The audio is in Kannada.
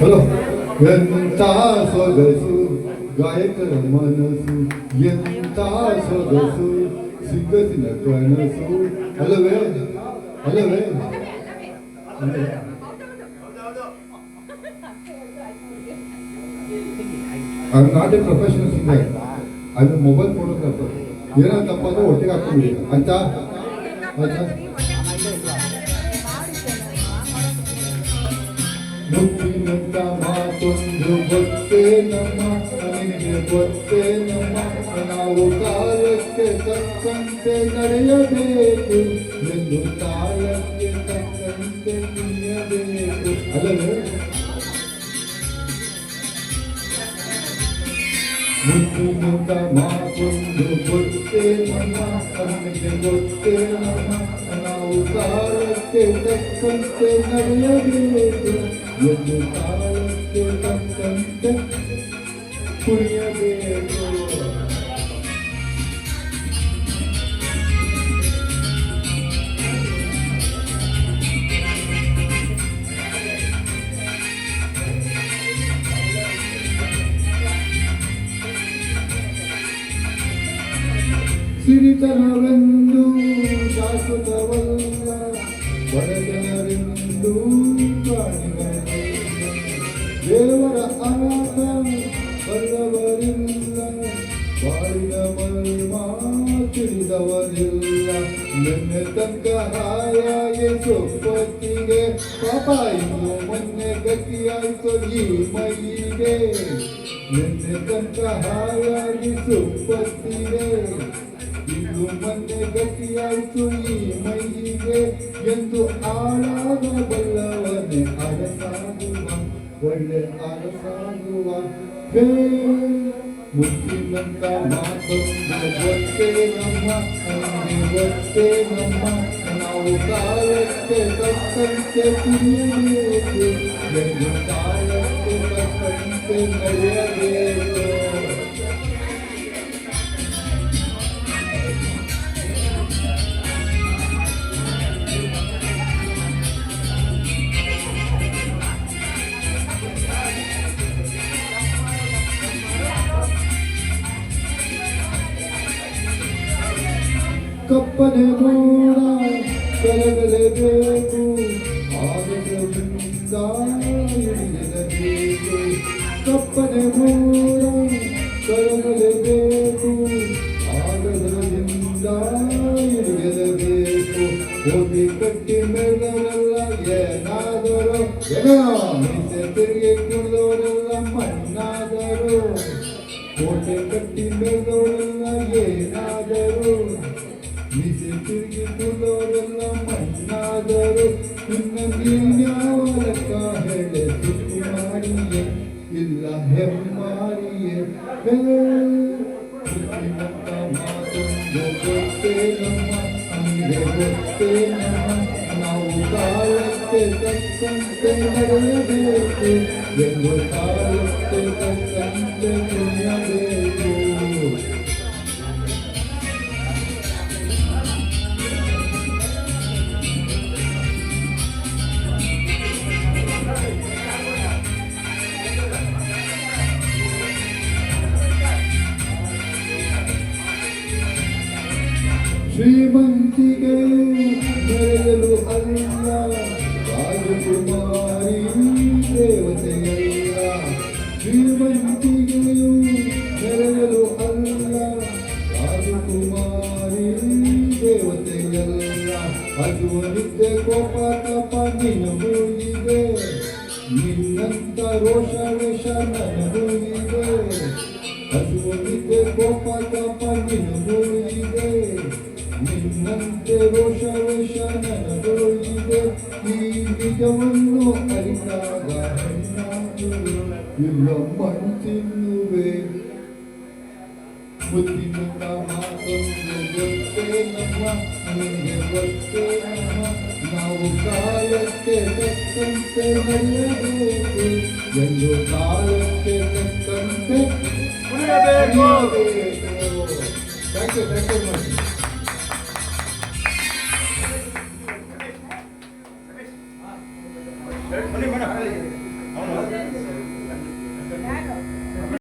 ಹಲೋ. ಎಂತ ಸೊಗಸು ಗಾಯಕರ ಮನಸ್ಸು, ಎಂತ ಸೊಗಸು ಸಿಗತಿನ ಕನಸು. ಅಲ್ಲವೇ ಅಲ್ಲವೇ I am not a professional singer, I am a mobile photographer. ಏನಂತಪ್ಪ ಅಂದ್ರೆ ಒಟ್ಟಿಗೆ ಹಾಕೊಂಡ್ಬಿಡಿ ಅಂತ ಮುತ್ತಿನಂತ ಮಾತೊಂದು ಗೊತ್ತೇ ನಮ್ಮ, ನಿನಗೆ ಗೊತ್ತೇ ನಮ್ಮ. ನಾವು ಕಾಲಕ್ಕೆ ತಕ್ಕಂತೆ ನಡೆಯಬೇಕು ಎಂದು ಕಾಲಕ್ಕೆ ತಕ್ಕಂತೆ ಕುಣಿಯಬೇಕು. ಅಲ್ಲವೇ ಮುತ್ತಿನಂತ ಮಾತೊಂದು ಗೊತ್ತೇ ನಮ್ಮ, ನಿನಗೆ ಗೊತ್ತೇ ನಮ್ಮ. ನಾವು ಕಾಲಕ್ಕೆ ತಕ್ಕಂತೆ ನಡೆಯಬೇಕು ಎಂದು ಕಾಲಕ್ಕೆ ತಕ್ಕಂತೆ ಕುಣಿಯಬೇಕು. ಸಿರಿತನವೆಂದು ಶಾಶ್ವತವಲ್ಲ, ಬಡತನವೆಂದು ಕಾಣಿಗಲ್ಲ. ದೇವರ ಆಟ ಬಲ್ಲವರಿಲ್ಲ, ಬಾಳಿನ ಮರ್ಮ ತಿಳಿದವರಿಲ್ಲ. ನಿನ್ನೆ ತನಕ ಹಾಯಾಗಿ ಸೊಪ್ಪತ್ತಿಗೆ, ಪಾಪ ಇನ್ನು ಮೊನ್ನೆ ಗಟ್ಟಿಯಾಯ್ತು ಈ ಮೈಗೆ. ನಿನ್ನೆ ತನಕ ಹಾಯಾಗಿ ಸೊಪ್ಪತ್ತಿಗೆ, ಇನ್ನು ಮೊನ್ನೆ ಗಟ್ಟಿಯಾಯ್ತು ಈ ಮೈಗೆ. ಎಂದು ಆಳಾದ ಬಲ್ಲವನೇ ಅರಸಾಗುವ, ಒಳ್ಳೆ ಅರಸಾಗುವ. ಹೇ ಮುತ್ತಿನಂತ ಮಾತೊಂದು ಗೊತ್ತೇ ನಮ್ಮ, ಗೊತ್ತೇ ನಮ್ಮ. ನಾವು ಕಾಲಕ್ಕೆ ತಕ್ಕಂತೆ ಕುಣಿಯಬೇಕು ಎಂದು ಕಾಲಕ್ಕೆ ತಕ್ಕಂತೆ ನಡೆಯಬೇಕು. ಕಪ್ಪನೆ ಮೋಡ ಕರಗಲೇಬೇಕು, ಆಗದಿಂದ ಇಳಿಯಲೇಬೇಕು. ಕಪ್ಪನೆ ಮೋಡ ಕರಗಲೇಬೇಕು, ಆಗದಿಂದ ಇಳಿಯಲೇಬೇಕು. ಹೋಗಿ ಕಟ್ಟಿ ಮೇಲವರೆಲ್ಲ ಏನಾದರೂ ಮೀಸೆ ತಿರುಗಿ ಕುಡಿದವರೆಲ್ಲ ಮಣ್ಣಾದರು. ಕೋಟೆ ಕಟ್ಟಿ ಮೇಲವರೆಲ್ಲ ಏನಾದರೂ ಮೀಸೆ ತಿರುಗಿ ಕುಡಿದವರೆಲ್ಲ ಮಣ್ಣಾದರು. ಇನ್ನು ನೀನ್ಯಾವ ಲೆಕ್ಕ ಹೇಳೆ ಸುಕುಮಾರಿಯೇ ಇಲ್ಲ ಹೆಮ್ಮಾರಿಯೇ. ಮುತ್ತಿನಂತ ಮಾತೊಂದು ಗೊತ್ತೇ ನಮ್ಮ, ಅಂದೆ ಗೊತ್ತೇ ನಮ್ಮ. ನಾವು ಕಾಲಕ್ಕೆ ತಕ್ಕಂತೆ ನಡೆಯಬೇಕು ಎಂದು ಕಾಲಕ್ಕೆ ತಕ್ಕಂತೆ ಕುಣಿಯಬೇಕು. ಶ್ರೀಮಂತಿಗೆಯು ಬೆಳೆಯಲು ಅಲ್ಲ, ರಾಜಕುಮಾರಿ ದೇವತೆಯಲ್ಲ. ಶ್ರೀಮಂತಿಗೆಯು ಬೆಳೆಯಲು ಅಲ್ಲ, ರಾಜಕುಮಾರಿ ದೇವತೆಯಲ್ಲ. ಅಜುವನಿದ್ದೆ ಕೋಪ ತಪ ನಿನಗೂ ಇದೆ, ನಿನ್ನಂತ ರೋಷ ವೇಷ ನನಗೂ ಇದೆ. ಅಜುವನಿದ್ದೆ ಕೋಪ ತಪ ನಿನಗೂ ಇದೆ, ನಿನ್ನಂತೆ ರೋಷ ವೇಷ ನನಗೂ ಇದೆ. ಈ ನಿಜವನ್ನು ಅರಿತಾಗ ಇಲ್ಲ ಮಣ್ತಿನ್ನುವೆ. ಮುತ್ತಿನಂತ ಮಾತೊಂದು ಗೊತ್ತೇ ನಮ್ಮ, ನಿನಗೆ ಗೊತ್ತೇ ನಮ್ಮ. ನಾವು ಕಾಲಕ್ಕೆ ತಕ್ಕಂತೆ ನಡೆಯಬೇಕು ಎಂದು ಕಾಲಕ್ಕೆ ತಕ್ಕಂತೆ ಕುಣಿಯಬೇಕು. Thank you. ಬನ್ನಿ ಮೇಡಮ್ ಅವನು